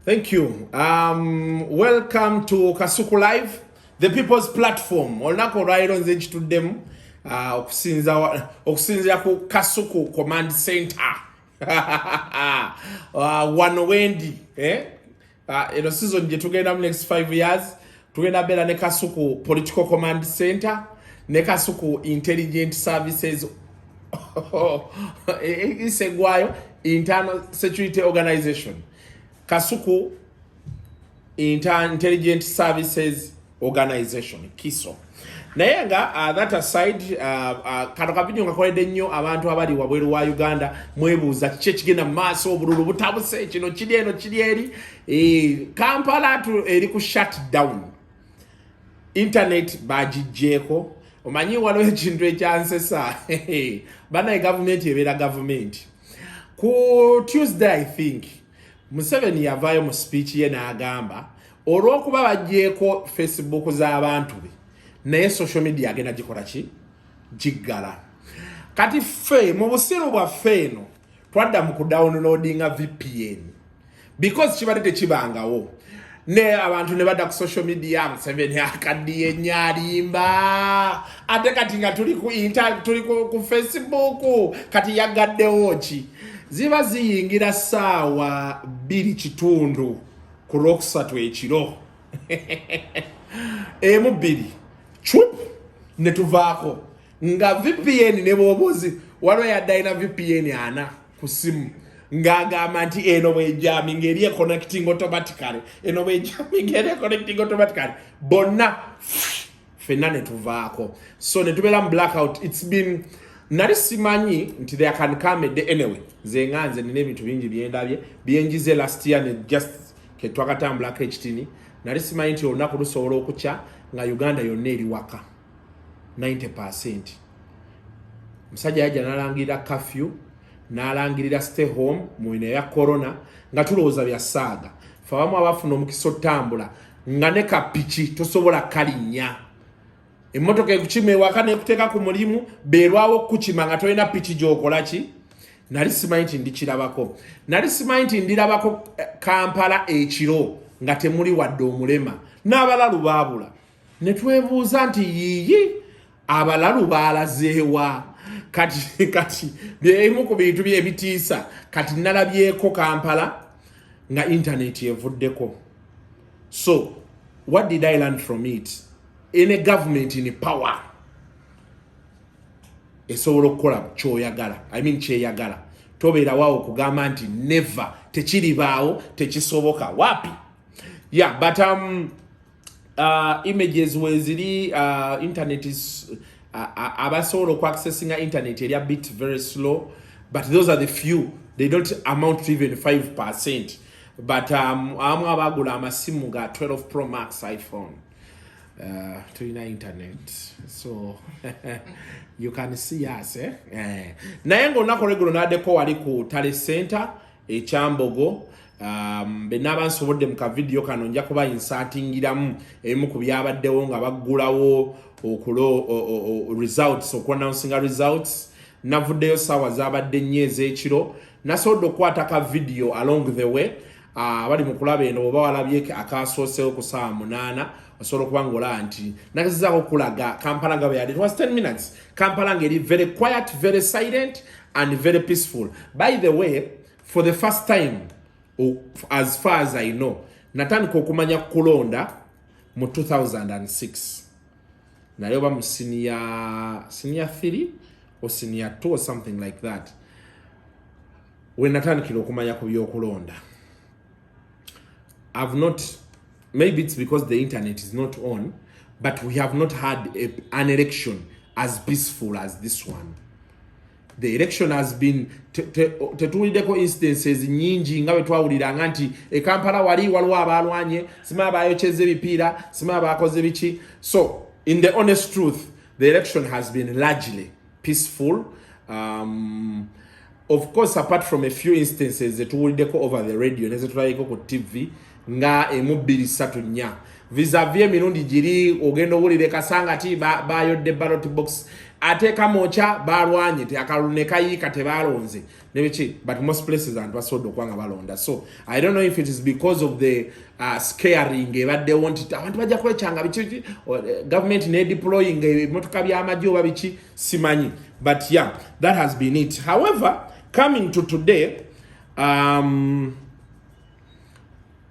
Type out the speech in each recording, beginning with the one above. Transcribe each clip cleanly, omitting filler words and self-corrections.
Thank you. Welcome to Kasuku Live, the people's platform. Olnako rairo nze chituddemu okusinzira ku Kasuku Command Center. Wano wendi. Eno season je tugenda mu next 5 years. Tugenda bera ne Kasuku Political Command Center, ne Kasuku Intelligent Services isegwayo Internal Security Organization. Kasuku Intelligent Services Organization KISO. Naye nga that aside kano kavideo ngakoledde nnyo abantu abali wabweru wa Uganda mwebuuza kiki ekigenda maaso obululu butabuse kino kiri eno kiri eri Kampala eri ku shut down. Internet bagijjeeko omanyi waliwo ekintu ekyansesa banaye government ebeera government. Ku Tuesday I think Museveni yavaayo mu speech ye n'agamba olw'okuba bagyeko Facebook z'abantu be naye social media agenda gikola ki giggala. Kati ffe mu busiru bwaffe eno twadda mu kudownloadinga VPN because kibadde tekibangawo ne abantu ne badda ku social media. Museveni akaddiye nnyalimba ate kati nga tuli ku Facebook kati yagaddewo ki ziba ziyingira saawa 2:00 ku Lwokusatu ekiro emu 2 chup ne tuvaako nga VPN ne bobozi waliwo yaddaina VPN ana ku simu ng'agamba nti eno bw'ejaming eri connecting automatically eno bw'ejaming eri connecting automatically bonna fenna ne tuvaako so ne tubeera mu blackout. It's been nali simanyi nti they can come a day anyway. Nze nganze nina ebintu bingi byendabye byenjize last year ne just ketwakatambulako ekitini nali simanyi nti olunaku lusobola okukya nga Uganda yonna eri waka 90%. Musajja yajja n'alangirira curfew n'alangirira stay home mu bino ya corona nga tulowooza bya saaga fe abamu abafuna omukisa otambula nga ne kapiki tosobola kalinnya emmotoka ekukima ewaka nekuteeka ku mulimu beerwawo okukukima nga tolina piki gy'okola ki. Nali simanyi nti ndikirabako. Nali simanyi nti ndirabako Kampala ekiro nga temuli wadde omulema n'abalalu baabula. Ne twebuuza nti yiyi abalalu baalazeewa kati byemu ku bintu byebitiisa kati nalabyeko Kampala nga internet evuddeko. So what did I learn from it? In a government in power esobola okukola kyoyagala kyeyagala tobeera waawo okugamba nti never tekiribaawo tekisoboka wapi. Yeah, but images weziri internet is abasobola okuaccessinga internet eri a bit very slow, but those are the few. They don't amount to even 5%. But amu abagula amasimu ga 12 Pro Max iPhone to internet, so you can see us naye ng'olunaku lw'eggulo n'addeko wali ku Tale Center ekyambogo. Benaba nsobodde mu kavidiyo kano nja kuba insertingiramu ebimu ku byabaddewo nga baggulawo results okuannouncing results. Navuddeyo saawa zaabadde nnyo ez'ekiro nasobodde okukwata ka video along the way. Bali mu kulaba eno oba walabye akasoosewo ku saawa 8 osobola okuba ng'olaba nti nagezaako okulaga Kampala nga bwe yali. It was 10 minutes. Kampala ng'eri very quiet, very silent and very peaceful. By the way, for the first time as far as I know, natandika okumanya kulonda mu 2006. Naye oba mu senior 3 or senior 2 or something like that. When natandikira okumanya ku by'okulonda. I've not, maybe it's because the internet is not on, but we have not had an election as peaceful as this one. The election has been tetuwuliddeko instances nyingi nga bwe twawuliranga nti Kampala wali waliwo abalwanye sima abayokyeza ebipiira sima abakoze biki. So in the honest truth, the election has been largely peaceful. Of course, apart from a few instances tetuwuliddeko over the radio nezetulaliko ku TV nga emu-2-3 vis-a-vis emirundi giri ogenda owulire kasanga ti bayodde ballot box ateka mocha balwanye te akalune kayika tebalonze nebechi but most places and basodo kwanga balonda. So I don't know if it is because of the scaring but they want it abantu bajja kwechanga bichi government ne deploying motoka bya amajo babichi simanyi, but yeah, that has been it. However, coming to today,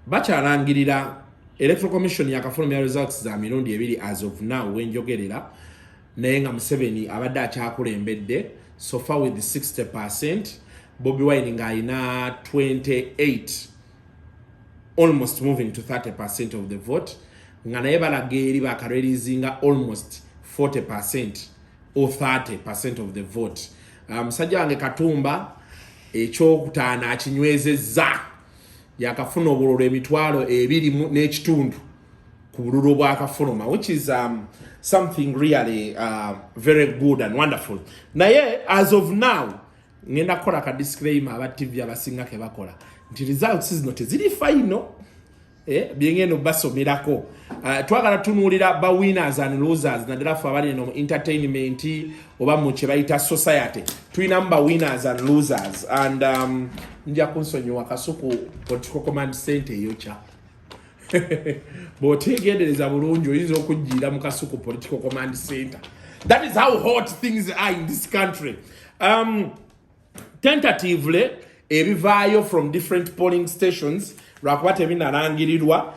bachalangirira Electoral Commission yakafulumya results za mirundi ebiri as of now when jogerera naye nga Museveni abadde akyakulembedde so far with 60%, Bobi Wine nga alina 28, almost moving to 30% of the vote, nga naye balaga eri bakalwerizinga almost 40% or 30% of the vote. Musajja wange Katumba ekyokutaana akinywezezza yakafuna obululu emitwalo 2 n'ekitundu ku bululu bwakafuluma, which is something really very good and wonderful. Naye as of now ngenda kola ka disclaimer aba TV abasinga ke bakola nti results zino teziri final byengeno basomerako twagala tunulira ba winners and losers nadala fa abali no entertainment oba mu kye bayita society tuyina mba winners and losers and nja kunsonyiwa Kasuku Political Command Center yocha botegendereza bulungi oyinza okujjira mu Kasuku Political Command Center. That is how hot things are in this country. Tentatively ebivaayo from different polling stations lwakuba tebinalangirirwa,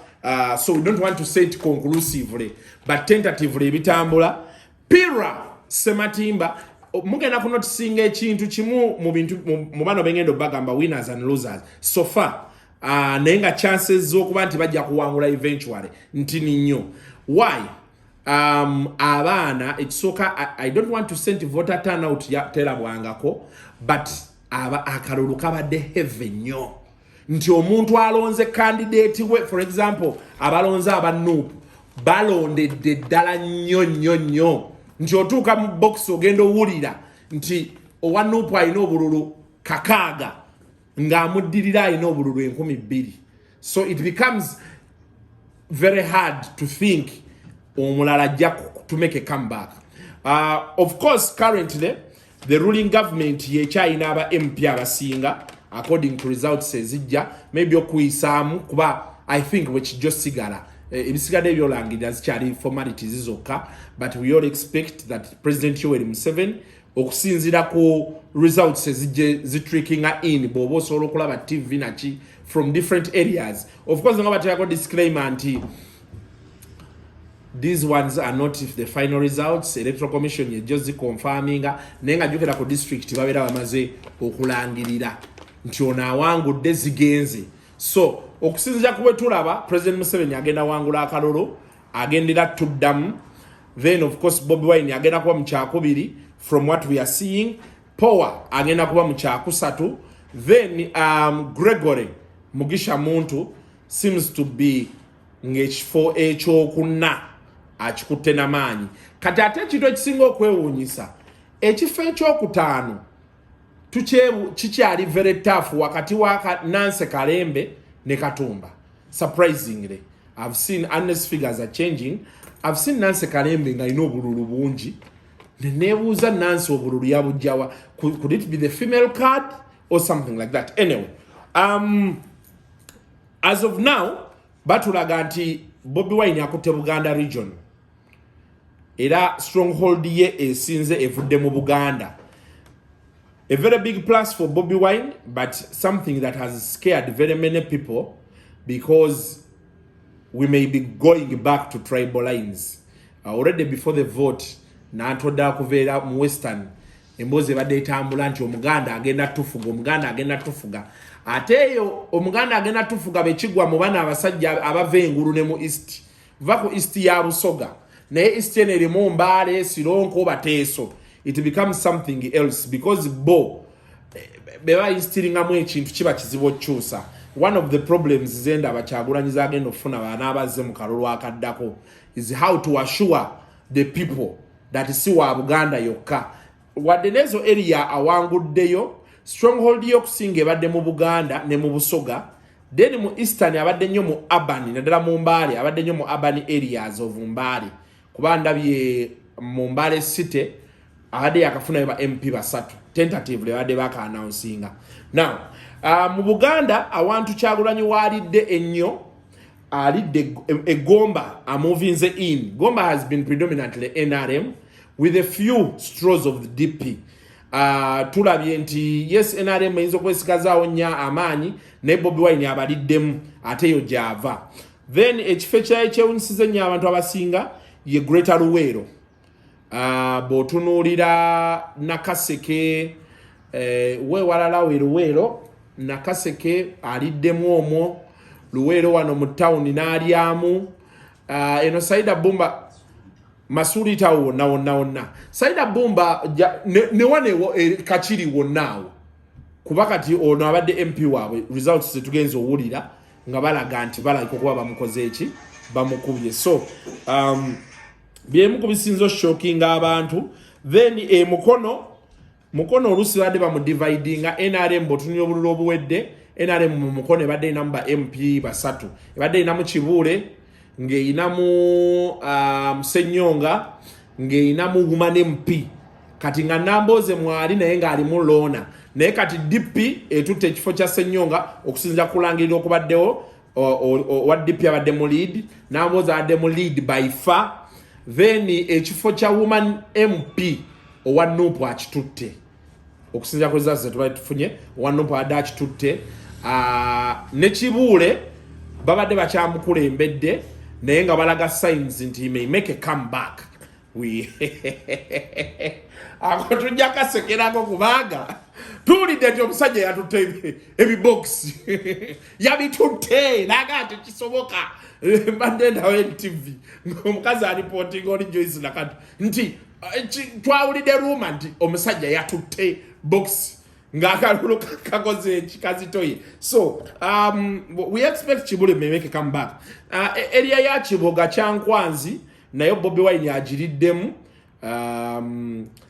so we don't want to say it conclusively but tentatively ebitambula. Pira Sematimba mugenda kunotisinga ekintu kimu mu bintu mu bano bengendo bagamba winners and losers so far, naye nga chances z'okuba nti bajja kuwangula eventually ntini nnyo. Why? Abaana ekisooka I don't want to send voter turnout ya terabwangako but akalulu kabadde heavy nnyo nti omuntu alonze candidate we, for example abalonze abanupu balondedde ddala nnyo nti otuuka mu box ogenda owulira nti owanupu alina obululu 6 ng'amuddirira alina obululu 2,000. So it becomes very hard to think omulala ajja to make a comeback. Of course currently the ruling government yekyalina aba MP abasinga according to results ezijja maybe okuyisaamu kuba I think wekijjo sigala ebisigadde ebyolangirira zikyali formalities zokka, but we all expect that President Yoweri Museveni okusinzira ku results ezijje zitrickinga in boba osobola okulaba TV nachi from different areas. Of course nga bateekako disclaimer nti these ones are not if the final results. Electoral Commission yejjo zikonfaminga naye nga jjukira ku district babeera bamaze okulangirira nti ono awangudde zigenze. So okusinzira ku bwe tulaba President Museveni agenda wangula akalolo agendera tuddamu, then of course Bobi Wine agenda kuba mu kyakubiri from what we are seeing, Power agenda kuba mu kyakusatu, then Gregory Mugisha Muntu seems to be ng'ekifo ekyokuna akikutte n'amaanyi. Kati ate ekintu ekisinga okwewuunyisa ekifo ekyokutaano kikyali very tough wakati wa Nancy Kalembe ne Katumba. Surprisingly, I've seen honest figures are changing. I've seen Nancy Kalembe nga ino obululu bungi. Nebuuza Nancy obululu yabujjawa. Could it be the female card or something like that? Anyway, as of now, batulaga nti Bobi Wine akutte Buganda region. Era stronghold ye esinze evudde mu Buganda. A very big plus for Bobi Wine, but something that has scared very many people because we may be going back to tribal lines. Already before the vote, Nantoda kuveera mu Western, emboze badde etambula nti Omuganda agenda tufuga. Ate eyo Omuganda agenda tufuga bekigwa mu bana abasajja abava engulu ne mu East. Va ku East ya Busoga. Naye East ene erimu Mbale, Sironko, Bateeso. It becomes something else because bo beba instilingamu ekintu kiba kizibu okukyusa. One of the problems zenda abakyagulanyiza agenda okufuna baana abazze mu kalulu akaddako is how to assure the people that si wa Buganda yokka. Wadde nezo area awanguddeyo stronghold y'okusinga ebadde mu Buganda ne mu Busoga, then mu Eastern abadde nnyo mu urban naddala mu Mbale abadde nnyo mu urban areas of Mbale kuba ndabye mu Mbale city abadde yakafuna ba MP basatu tentatively abadde baka announcinga. Now mu Buganda awantu Kyagulanyi walidde ennyo alidde Gomba moving in. Gomba has been predominantly NRM with a few straws of the DP. Tulabye nti yes NRM eyinza okwesigazawo nya amaanyi ne Bobi Wine abaliddemu ate yo gyava. Then ekifo kyewunyisize nnyo abantu abasinga ye Greater Luweero. Bw'otunuulira Nakaseke weewalala we Luweero Nakaseke aliddemu omwo Luweero wano mu town n'alyamu eno Saida Bumba Masuli tawo wonna Saida Bumba ne wanewo Kachiri wonnaawo kuba kati ono abadde MP waabwe results zetugenza owulira nga balaga nti balayika okuba bamukoze eki bamukubye. So byemu ku bisinzo shocking abantu. Then mukono olusi badde bamudividinga NRM botunyo obululu obuwedde NRM mu mukono ebadde inamba MP basatu ebadde inamu Kibuule ng'einamu Ssenyonga ng'einamu Woman MP kati nga Namboze mwali naye ng'alimu Lona naye kati DP etutte ekifo kya Ssenyonga okusinza kulangirira okubaddewo wa DP abadde mu lead Namboze abadde mu lead by far. Then ekifo kya Woman MP owa Nuupu akitutte okusinza ku zaze tufunye owa Nuupu abadde akitutte ne Kibuule babadde bakyamukulembedde naye nga balaga signs nti he may make a comeback. Ako tujja kasekerako kubanga tuwulidde nti omusajja yatutte ebibox yabitutte naga nti kisoboka mbadde ndawo NTV omukazi alipotinga oli Joyce Nakati nti twawulidde rumor nti omusajja yatutte box ng'akalulu kakoze kikazitoye. So we expect Kibuule may make a comeback. Area ya Kiboga Kyankwanzi nayo Bobi Wine agiriddemu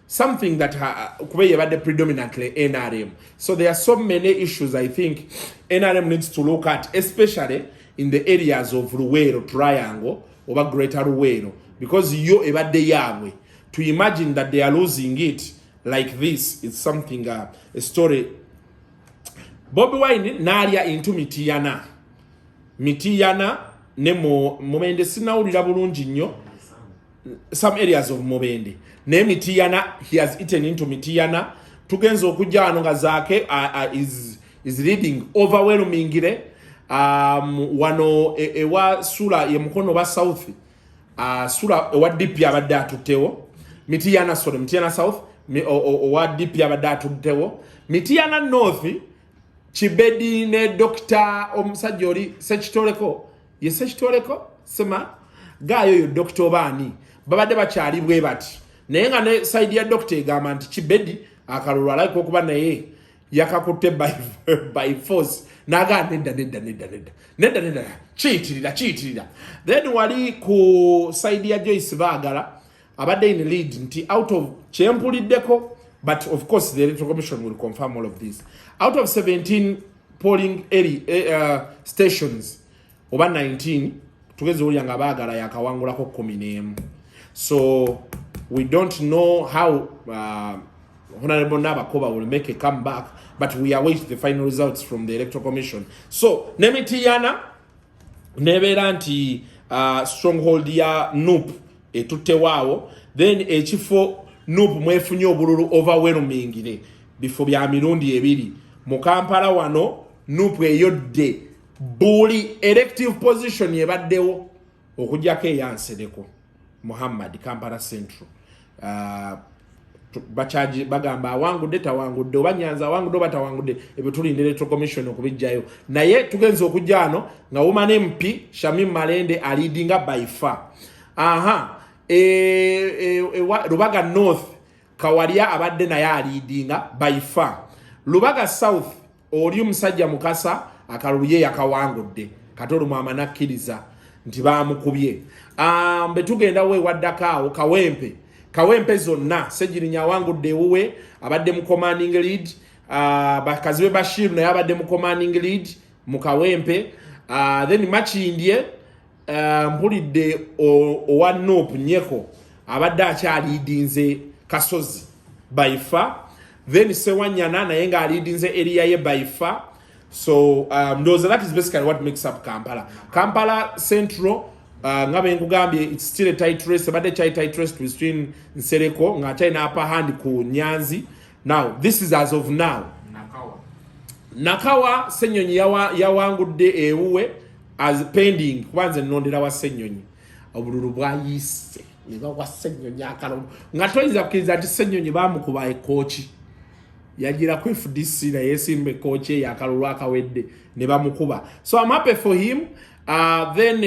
something that kubeye badde predominantly NRM. So there are so many issues I think NRM needs to look at, especially in the areas of Luweero Triangle over Greater Luweero, because yo ebadde yabwe. To imagine that they are losing it like this, it's something a story. Bobi Wine nalya into Mityana ne Mubende sinawulira bulungi nnyo some areas of Mubende ne Mityana he has eaten into Mityana. Tugenza okujja wano nga zaake is leading overwhelmingly wano ewa sula ye mukono ba south sula ewa DP abadde atuttewo Mityana South owa DP abadde atuttewo Mityana North Kibedi ne Dr. omusajja oli Sekitoleko sema gayo yo Dr. Obani babadde bakyali bwe bati naye nga ne side ya Dr. egamba nti Kibedi akalulu alayika okuba naye yakakutte by force naga nedda chiitirira. Then wali ku side ya Joyce Baagala abadde in lead nti out of kyempuliddeko, but of course the Electoral Commission will confirm all of this, out of 17 polling area stations oba 19 tugeze olya nga Baagala yakawangulako 11. So we don't know how Honorable Nabakoba will make a comeback, but we await the final results from the Electoral Commission. So Mityana nebeera nti stronghold ya Nuupu etutte waawo, then ekifo Nuupu mwefunye obululu overwhelmingly bifo bya mirundi ebiri mu Kampala wano. Nuupu eyodde buli elective position yebaddewo okujjako eyansereko Muhammad Kampala Central. Bachaji bagamba awangudde tawangudde oba Nyanza awangudde oba tawangudde ebyo tulinde Electoral Commission okubijjayo. Naye tugenze okujjano nga Woman MP Shamim Malende alidinga by far. Lubaga North Kawalia abadde naye alidinga by far. Lubaga South oli omusajja Mukasa akaluye yakawangudde Katolu mama nakkiriza nti bamukubye. Betugenda we waddakaawo Kawempe zonna Sejirinya awangudde ewuwe abadde mu commanding lead. Bakazi be Bashir naye abadde mu commanding lead mu Kawempe. Then Makindye mpulidde owa Nuupu Nyeko abadde akyalidinze Kasozi by far. Then Sewanyana naye nga alidinze area ye by far. So that is basically what makes up Kampala. Kampala Central, it's still a tight race, but a tight race between Nsereko, Ngachina upper hand ku Nyanzi. Now, this is as of now. Nakawa Senyonyi yawangude ewe as pending kwanze nondera wa Senyonyi. Obululu bwa yise. Niba wa Senyonyi akalo. Ngatoiza kukiza ati Senyonyi bamukuba ekochi. Yagira ku FDC na yesimbe coach ya kalulu akawedde ne bamukuba. So I'm happy for him. Then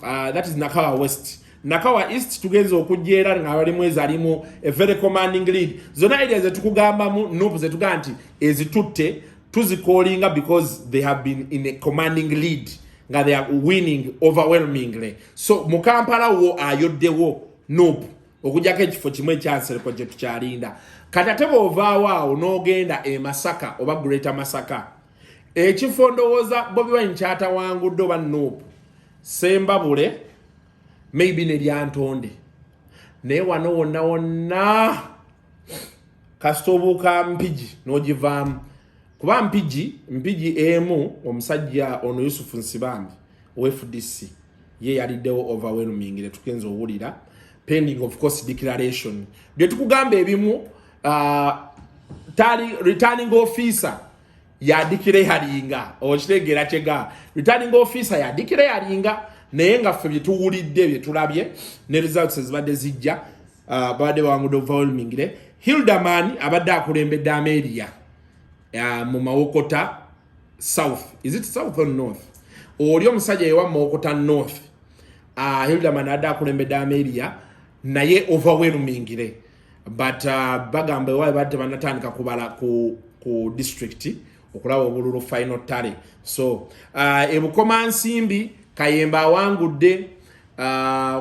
that is Nakawa West. Nakawa East tugenze okujera nga bali mwezi alimu a very commanding lead. Zona ideas etukugamba mu nope zetuganti ezitutte tuzikolinga because they have been in a commanding lead nga they are winning overwhelmingly. So mukampala wo ayoddewo nope okujjako ekifo kimwe ekyansereko gye tukyalinda. Katatebo ovaawa onogenda e Masaka oba Greater Masaka. Ekifo ndowooza Bobi Wine kyatawangudde oba nope. Sembabule maybe ne lyantonde. Naye wano wonna kasitobuuka Mpigi n'ogivaamu. Kuba Mpigi emu omusajja ono Yusufu Nsibambi o FDC ye yaliddewo overwhelming tukenze owulira pending of course declaration. Bye tukugamba ebimu returning officer ya dikire halinga okitegera kyega returning officer ya dikire halinga naye nga ffe bye tuwulidde bye tulabye ne results zibadde zijja bade wangudo overwhelming. Hildaman abadde akulembedde Ameria mu Mawokota South. Is it south or north? Oli omusajja yewa Mawokota North. Hildaman adde akulembedde Ameria naye overwhelming. But bagambe wae badde banatandika kubala ku district okulaba obululu final tally. So ebukoma nsimbi Kayemba awangudde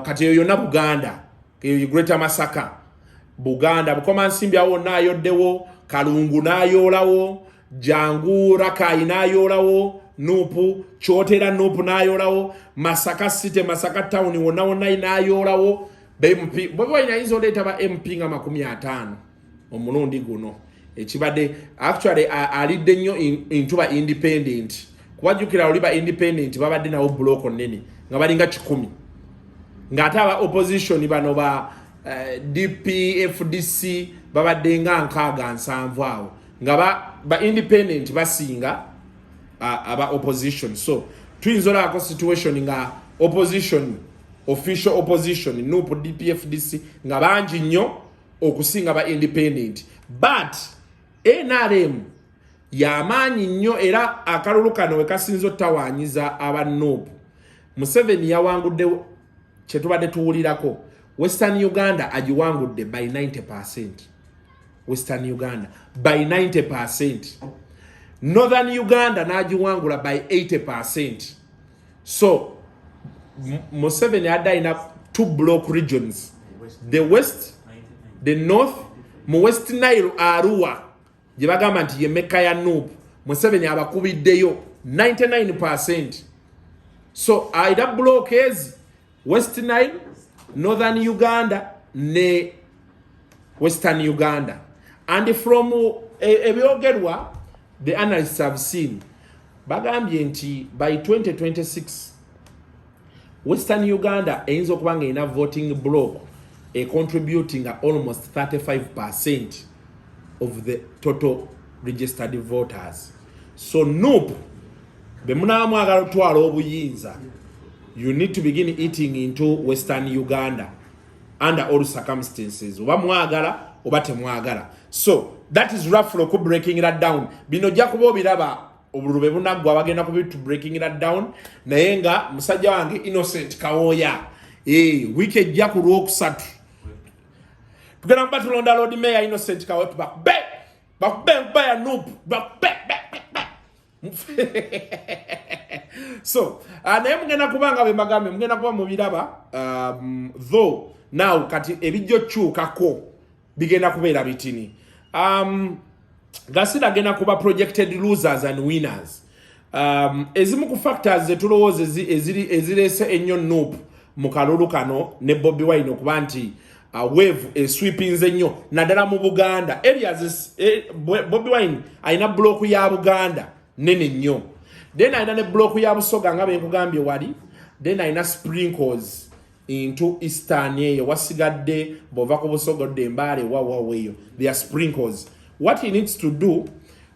kati eyo yonna Buganda Greater Masaka Buganda bukoma nsimbi awo nayoddewo Kalungu nayolawo Jangu Rakai nayolawo Nupu Chotera Nupu nayolawo Masaka City Masaka Town wonna nayolawo MP Bobi Wine ayinza leta ba MP nga 50 omulundi guno ekibadde actually alidde nnyo intuba independent kubajjukira oliba independent babadde nawo block nene nga balinga 10 ng'ataba opposition bano ba DP FDC babadde nga nkaaga nsanvu awo nga ba independent basinga aba opposition. So twinzola ko situation nga opposition official opposition nupo DPFDC nga banji nnyo okusinga ba independent, but NRM yamanyi nnyo era akalulu kano we kasinzo tawanyiza aba nupo. Museveni yawangudde kyetubadde tuwulirako Western Uganda agiwangudde by 90%. Western Uganda by 90%. Northern Uganda nagiwangula by 80%. So Museveni had in 2 block regions, the west, the north. Mu West Nile Arua jibagamba nti yemeka ya Nuupu Museveni abakubiddeyo 99%. So aida block is West Nile, Northern Uganda ne Western Uganda. And from ebyogerwa the analysts have seen bagambye nti by 2026 Western Uganda eyinza okuba nga ina voting block contributing almost 35% of the total registered voters. So Nuupu bemunamwagala otwala obuyinza, you need to begin eating into Western Uganda under all circumstances. Oba mwagala oba temwagala. So that is roughly breaking it down. Bino jakubo biraba obulube bunagwa bagenda kubitu breaking it down. Naye nga musajja wange Innocent Kawoya wiki ejja ku Lwokusatu tugenda mba tulonda Lord Mayor Innocent Kawoya bakube ya Nuupu so naye mugenda kubanga bemagambe mugenda kuba mubiraba though now kati ebijjo kyukako bigenda kubeera bitini. Gasida agenda kuba projected losers and winners. Ezimu ku factors zetulowooza ezirese ennyo Nuupu mu kalulu kano ne Bobi Wine okuba nti wave sweeping ennyo naddala mu Buganda areas Bobi Wine aina block ya Buganda nene nnyo then aina ne block ya Busoga nga benkugambye wali then aina sprinkles into eastern eyo wasigadde bova ku Busoga Dembale waweyo they are sprinkles. What he needs to do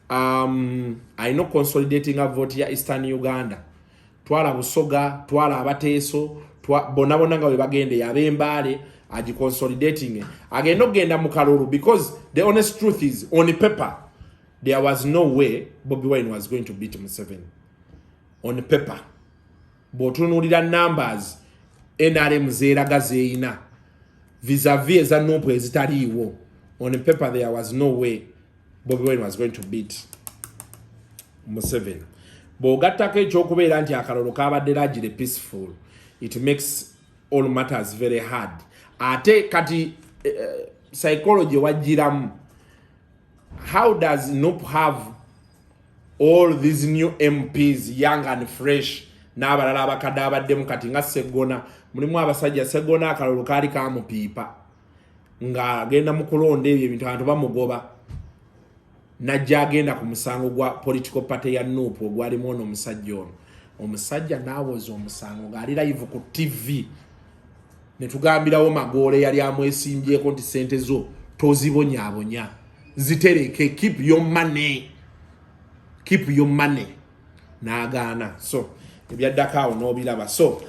I know consolidating a vote ya eastern Uganda twala Busoga twala Abateeso bonabona nga we bagende yabembale aji consolidating agenda ogenda mu kalulu because the honest truth is on paper there was no way Bobi Wine was going to beat Museveni on paper botunulira numbers NRM zeraga zeina vis-a-vis eza NUP ezitaliiwo on paper there was no way Bobi Wine was going to beat Museveni bogattako ekyokubeera nti akalulu kabadde lagire peaceful it makes all matters very hard ate kati psychology wajiramu how does NUP have all these new MPs young and fresh n'abalala abakadde abaddemu kati nga Segona mulimu abasajja Segona akalulu kaali kamupiipa nga agenda mu kulonda ebyo ebintu abantu bamugoba najja agenda ku musango gwa political party ya NUP ogwalimu ono omusajja ono omusajja n'awoza omusango ng'ali live ku TV netugambirawo Magole yali amwesimbyeko nti sente zo tozibonyaabonya zitereke keep your money n'agaana so ebyaddakaawo n'obiraba so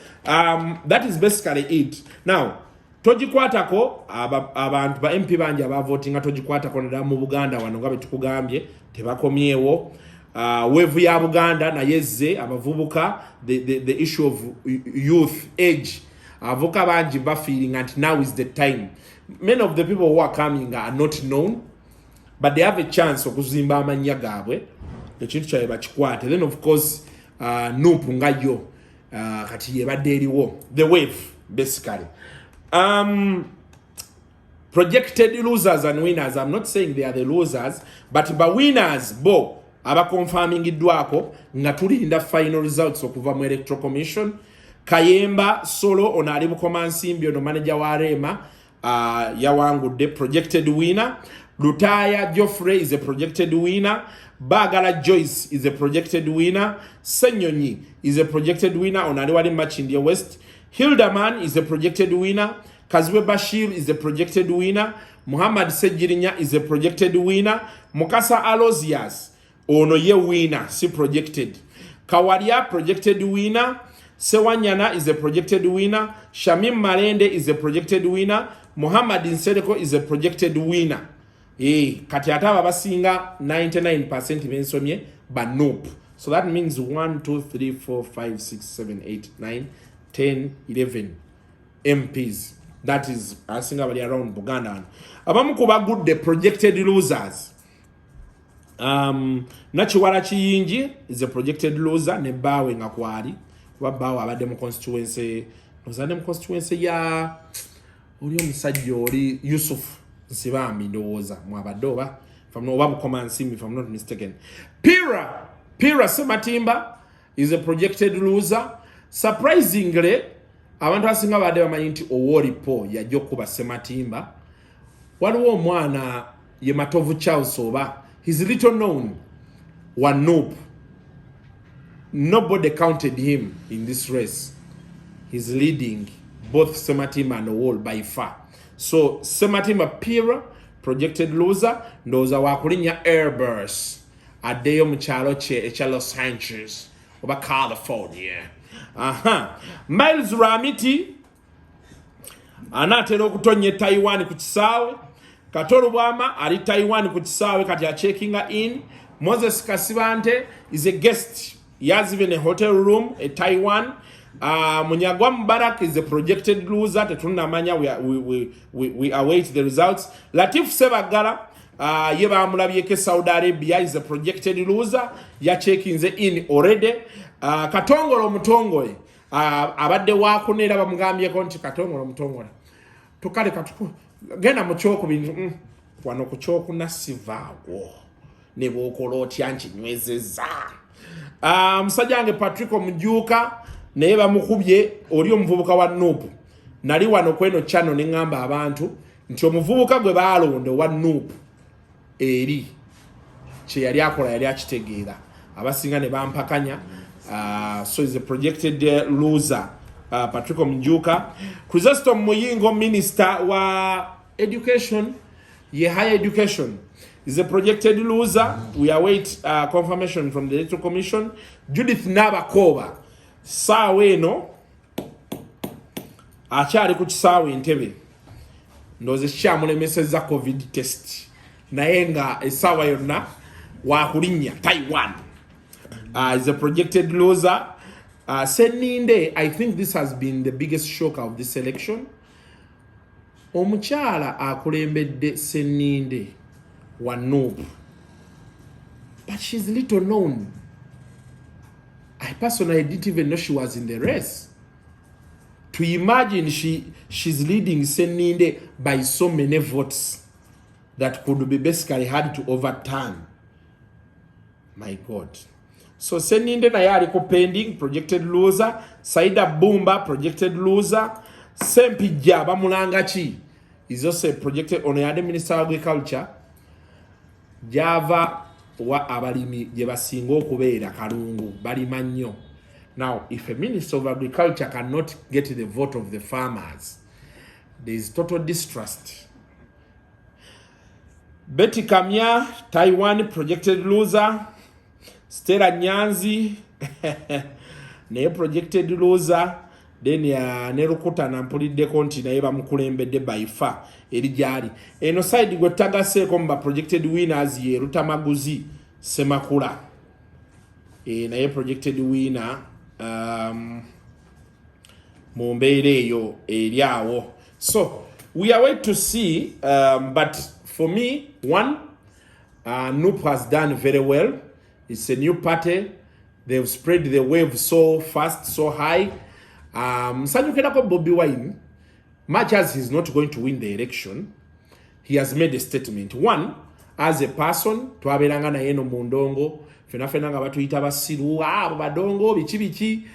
that is basically it. Now togikwatako abantu ba MP bangi abavotinga togikwatako naddala mu Buganda wano nga betukugambye tebakomyewo wevu ya Buganda nayezze abavubuka the issue of youth age avuka bangi ba feeling and now is the time. Many of the people who are coming are not known but they have a chance okuzimba amanya gaabwe ekintu kyawe bakikwate then of course NUP ngayo kati yebadde eriwo the wave basically. Projected losers and winners, I'm not saying they are the losers but winners bo aba confirming idwako nga tulinda final results okuva mu Electoral Commission. Kayemba Solo onali bukomansimbi ono manager wa Rema yawangudde projected winner. Lutaya Geoffrey is a projected winner. Bagala Joyce is a projected winner. Senyonyi is a projected winner onali wali Machindya West. Hildaman is a projected winner. Kazwe Bashir is a projected winner. Muhammad Sejirinya is a projected winner. Mukasa Alozias ono ye winner si projected. Kawaria projected winner. Sewanyana is a projected winner. Shamim Malende is a projected winner. Muhammad Nsereko is a projected winner. Kati ataba basinga 99% bensomye ba NUP. So that means 1 2 3 4 5 6 7 8 9 10 11 MPs. That is asinga bali around Buganda. Abamu kuba good the projected losers. Nachiwala Chiyingi is a projected loser. Nebawe ngakwali wabawa abadde mu constituency ozadde mu constituency ya oli omusajja oli Yusuf Nsibambi ndowooza mwabadde oba oba Bukomansimbi if I'm not mistaken. Pira Sematimba is a projected loser. Surprisingly abantu asinga badde bamanyi nti Oworipo yajja okuba Sematimba. Waliwo omwana ye Matovu Charles oba he's little known one NUP. Nobody counted him in this race. He's leading both Sematimba and Owol by far. So Sematimba Pira projected loser ndoza wakulinya Airbus adeyo mchalo che echalo Sanchez oba California. Miles Ramiti anatera okutonye Taiwan ku kisaawe. Katoro Bwama ali Taiwan ku kisaawe kati checking in. Moses Kasibante is a guest. He has even a hotel room at Taiwan. Munyagwa Mubarak is a projected loser. Tetunamanya we await the results. Latif Sebagala yeba amulabyeke Saudi Arabia is a projected loser. Ya checking in already. Katongolo Mutongole abadde wakunera bamugambye konti Katongolo Mutongole tukale katuku genda mu kyoko bintu wano ku kyoko nasivaago ne bokola otya nkinywezeza. Musajja wange Patrick Omujuka naye bamukubye oli omuvubuka wa NUP nali wano kweno channel ne ngamba abantu nti omuvubuka gwe balonde wa Nuupu eri kye yali akola yali akitegeera abasinga ne bampakanya. So is a projected loser. Patrick Mjuka. Chrysostom Muyingo, Minister wa Education, higher education, is a projected loser. We await confirmation from the Electoral Commission. Judith Nabakoba, Saweno, achari ku kisaawe Entebbe. Ndoze shamule message za COVID test. Nayenga esawa yonna wa kulinya Taiwan. Is a projected loser. Seninde, I think this has been the biggest shock of this election. Omuchala akulembedde Seninde wa Nuupu. But she's little known. I personally didn't even know she was in the race. To imagine she's leading Seninde by so many votes that could be basically hard to overturn. My God. So Seninde naye aliko pending, projected loser. Saida Bumba, projected loser. Sempijja Bamulangachi is also projected on the Minister of Agriculture. Java wa abalimi gye basinga okubeera kalungu balima nnyo. Now, if a Minister of Agriculture cannot get the vote of the farmers, there is total distrust. Betty Kamya, Taiwan, projected loser. Stella Nyanzi, naye projected loser. Then ya Nerukuta nampulidde konti naye bamukulembedde by far eri gyali. Eno side gwe tagaseeko mba projected winners ye Rutamaguzi Semakula. Naye projected winner mu mbeera eyo eri awo. So we are waiting to see, but for me, one, Nuupu has done very well. It's a new party. They've spread the wave so fast, so high. Msanyukerako Bobi Wine, much as he's not going to win the election, he has made a statement. One, as a person, twaberanga na yeno mundongo, fena nga batuyita basiru, badongo, bichi,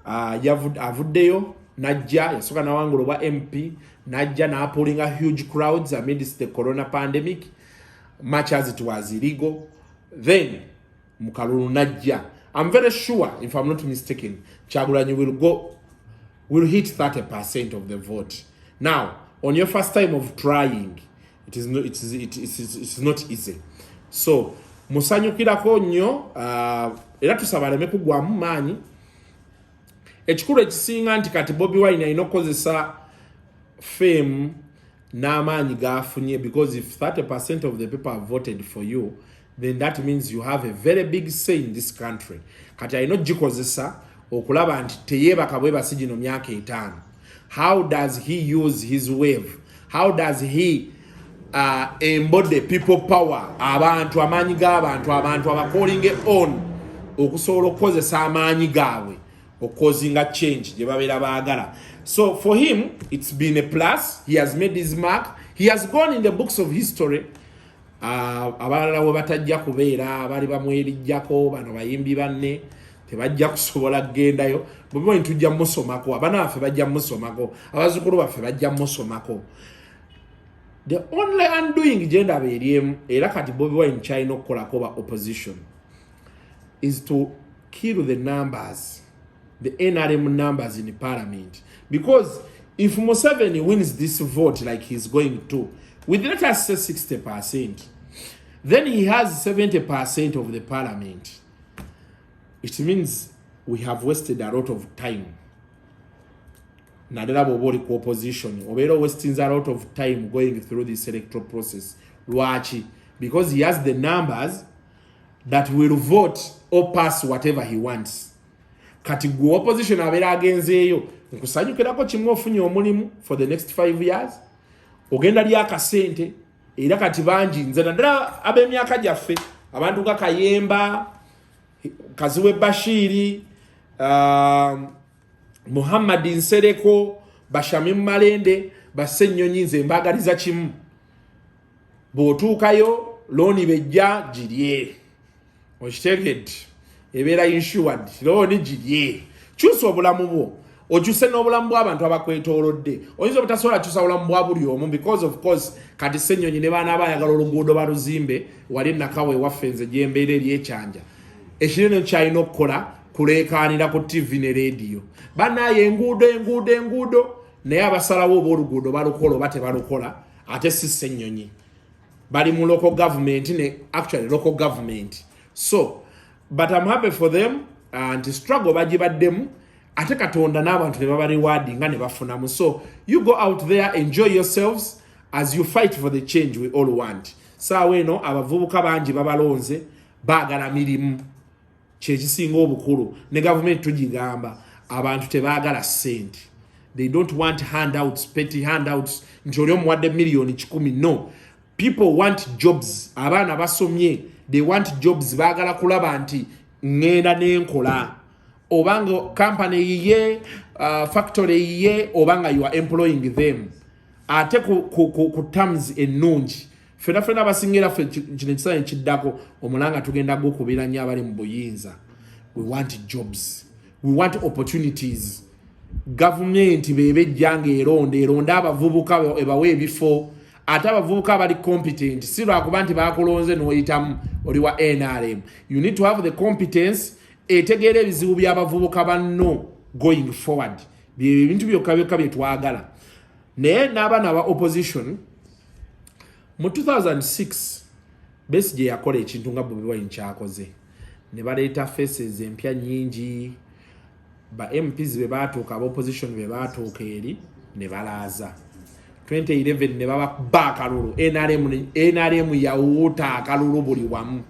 avuddeyo, najja, yasoka na wangulo wa MP, najja na pulling huge crowds amidst the corona pandemic, much as it was illegal. Then, Mukalulu najja. I'm very sure, if I'm not mistaken, Kyagulanyi will hit 30% of the vote. Now, on your first time of trying, it is not easy. So, musanyukirako nnyo, era tusaba aleme kugwamu maanyi. Ekikulu ekisinga nti kati Bobi Wine alina okukozesa fame n'amaanyi g'afunye, because if 30% of the people have voted for you, then that means you have a very big say in this country. Kati alina ogikozesa okulaba nti teyeebaka bwebasi gino myaka 5. How does he use his wave? How does he embody people power? Abantu amaanyi g'abantu, abantu abakolinge on okusobola okukozesa amaanyi gaabwe okukozinga change gye babeera baagala. So for him, it's been a plus. He has made his mark. He has gone in the books of history. Abalala we batajja kubeera bali bamwerijjako bano bayimbi banne tebajja kusobola kugendayo. Bobi Wine tujja musomako, abana baffe bajja musomako, abazukulu baffe bajja musomako. The only undoing genda beeriemu era kati Bobi Wine kyalina okukolako ba opposition is to kill the numbers, the NRM numbers in the parliament. Because if Museveni wins this vote like he's going to, with let us say 60%, then he has 70% of the parliament. It means we have wasted a lot of time. Nadala boboli ko opposition. Obero wasting a lot of time going through this electoral process. Luachi. Because he has the numbers that will vote or pass whatever he wants. Kati gu opposition abera agenzeeyo. Nkusanyukirako kimu ofunye omulimu for the next 5 years. Ogenda lyaka sente. Era kati bangi nze nadala ab'emyaka gyaffe. Abantu nga Kayemba, Kaziwe Bashiri, Muhammad Nsereko, Bashamim Malende, Basennyonyi nze mbagaliza kimu. Bw'otuukayo looni bejja girye. Okitegedde. Ebeera insured. Looni girye. Kyusa obulamu bwo. okyuse n'obulamu bw'abantu abakwetoolodde oyinza obutasobola kyusa bulamu bwa buli omu because of course kati Ssenyonyi ne baana abayagala oluguudo baluzimbe wali nakawe waffe nze gyembeera eri ekyanja ekinene kyalina okukola kuleekaanira ku TV ne radio bannaaye enguudo naye abasalawo oba oluguudo balukola oba tebalukola ate si Ssenyonyi bali mu local government actually local government so but I'm happy for them and struggle bagibaddemu ate Katonda n'abantu ne baba rewarding nga ne bafunamu so you go out there enjoy yourselves as you fight for the change we all want saawa eno abavubuka bangi babalonze baagala mirimu kyekisinga obukulu ne government tugigamba abantu tebaagala sente they don't want handouts petty handouts nti oli omuwadde miliyoni 10 no people want jobs abaana basomye they want jobs baagala kulaba nti ngenda n'enkola obanga company yiye factory yiye obanga you are employing them ate ku terms ennungi fena basingira fe kino kisaanye kiddako omulanga tugenda gukubira nnyo abali mu buyinza we want jobs we want opportunities government bebejjanga eronda abavubuka ebawe ebifo ate abavubuka abali competent si lwakuba nti bakulonze n'oyitamu oli wa NRM you need to have the competence etegeera ebizibu by'abavubuka banno going forward bintu byokka bye twagala naye n'abaana ba opposition mu 2006 Besigye yakola ekintu nga Bobi Wine kyakoze ne baleeta faces empya nnyingi ba MPs be baatuuka aba opposition be baatuuka eri ne balaaza 2011 ne baba bakalulu NRM yawuuta akalulu buli wamu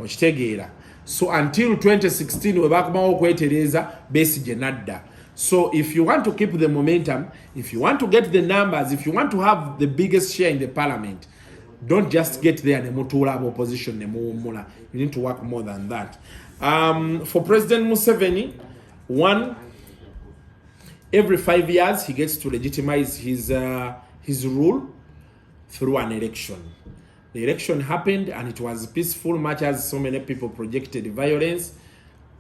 okitegeera so until 2016 we bakumawo okwetereza Besigye nadda so if you want to keep the momentum if you want to get the numbers if you want to have the biggest share in the parliament don't just get there ne mutuula aba opposition ne muwummula you need to work more than that for President Museveni every 5 years he gets to legitimize his rule through an election. The election happened and it was peaceful, much as so many people projected violence.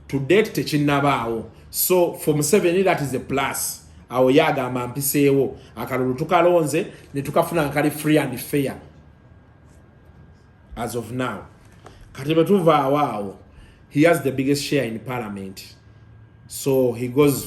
To date, techinabao. So for Museveni that is a plus. Awo yagamba mpiseewo akalulu tukalonze ne tukafuna nkali free and fair as of now. Kati betuva awao he has the biggest share in parliament. So he goes,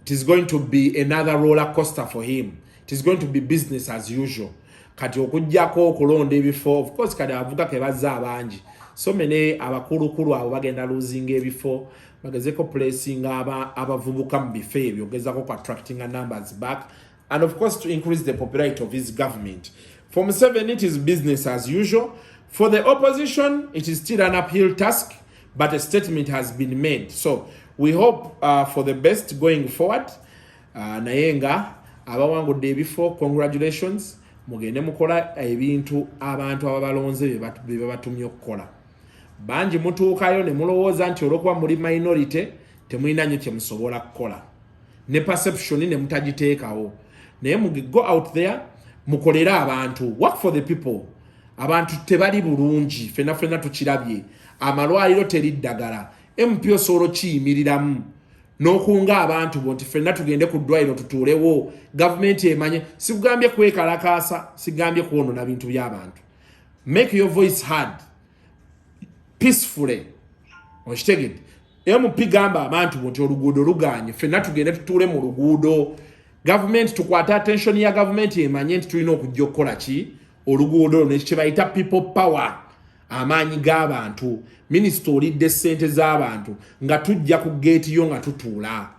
it is going to be another roller coaster for him. It is going to be business as usual. Kati okujjako okulonda ebifo, of course kati avuga ke bazza abangi. So many abakulukulu abo bagenda losing ebifo, bagezeko placing abavubuka mu bifo ebyo, ogezako ku attracting numbers back, and of course to increase the popularity of his government. For Museveni, it is business as usual. For the opposition, it is still an uphill task, but a statement has been made. So we hope for the best going forward. Nayenga abawangudde ebifo, congratulations. Mugende mukola ebintu abantu ababalonze be batumye okukola. Banji mutuukayo ne mulowooza nti olwokuba muri minority temulina nnyo kye musobola kukola. Ne perception ne mutagiteekawo. Naye go out there mukolere abantu. Work for the people. Abantu tebali bulungi. Fena tukirabye. Amalwaliro teri ddagala. MP osobola kiyimiriramu. N'okunga abantu bonti fenna tugende ku ddwaliro tutuulewo government emanye sikugambye kwekalakaasa sigambye kwonona bintu by'abantu make your voice heard peacefully okitegedde MP gamba abantu bonti oluguudo luganye fenna tugende tutuule mu luguudo government tukwata attention ya government emanye nti tulina okujja okukola ki oluguudo nekye bayita people power amaanyi g'abantu minisita olidde ssente z'abantu nga tujja ku geeti yo nga tutuula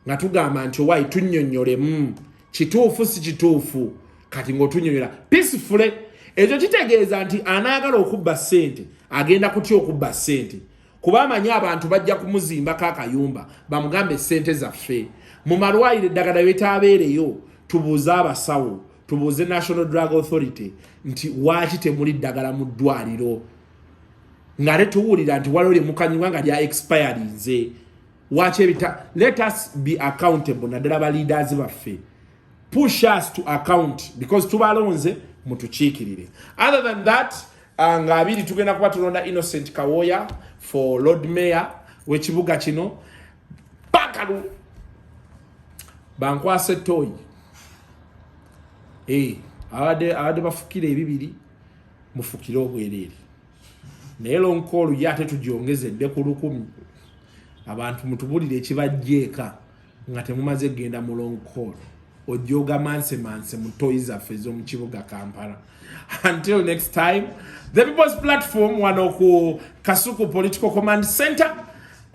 nga tugamba nti owayi tunnyonnyolemu kituufu si kituufu kati ng'otunnyonnyola peacefully ekyo kitegeeza nti anaagala okubba ssente agenda kutya okubba ssente kuba amanyi abantu bajja kumuzimbako akayumba bamugambe ssente zaffe mu malwaliro eddagala betaabeereyo tubuuze abasawo tubuuze National Drug Authority nti waaki temuli ddagala mu ddwaliro ngale tuwulira nti waliwo lyemukanyibwa nga lya expired nze waaki ebita let us be accountable naddala ba leaders baffe push us to account because tubalonze mutukiikirire other than that nga abiri tugenda kuba tulonda Innocent Kawoya for Lord Mayor w'ekibuga kino pakalu bankwase toyi abadde bafukire ebibiri mufukire obwerere naye lonkolu yate tugyongezedde ku 100 abantu mutubulire ekibajjeeka nga temumaze genda mu lonkolu ojjoga manse mu toyi zaffe ez'omu kibuga Kampala. Until next time, the People's Platform wano ku Kasuku Political Command Center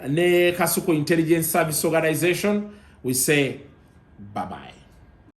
ne Kasuku Intelligence Service Organization, we say bye-bye.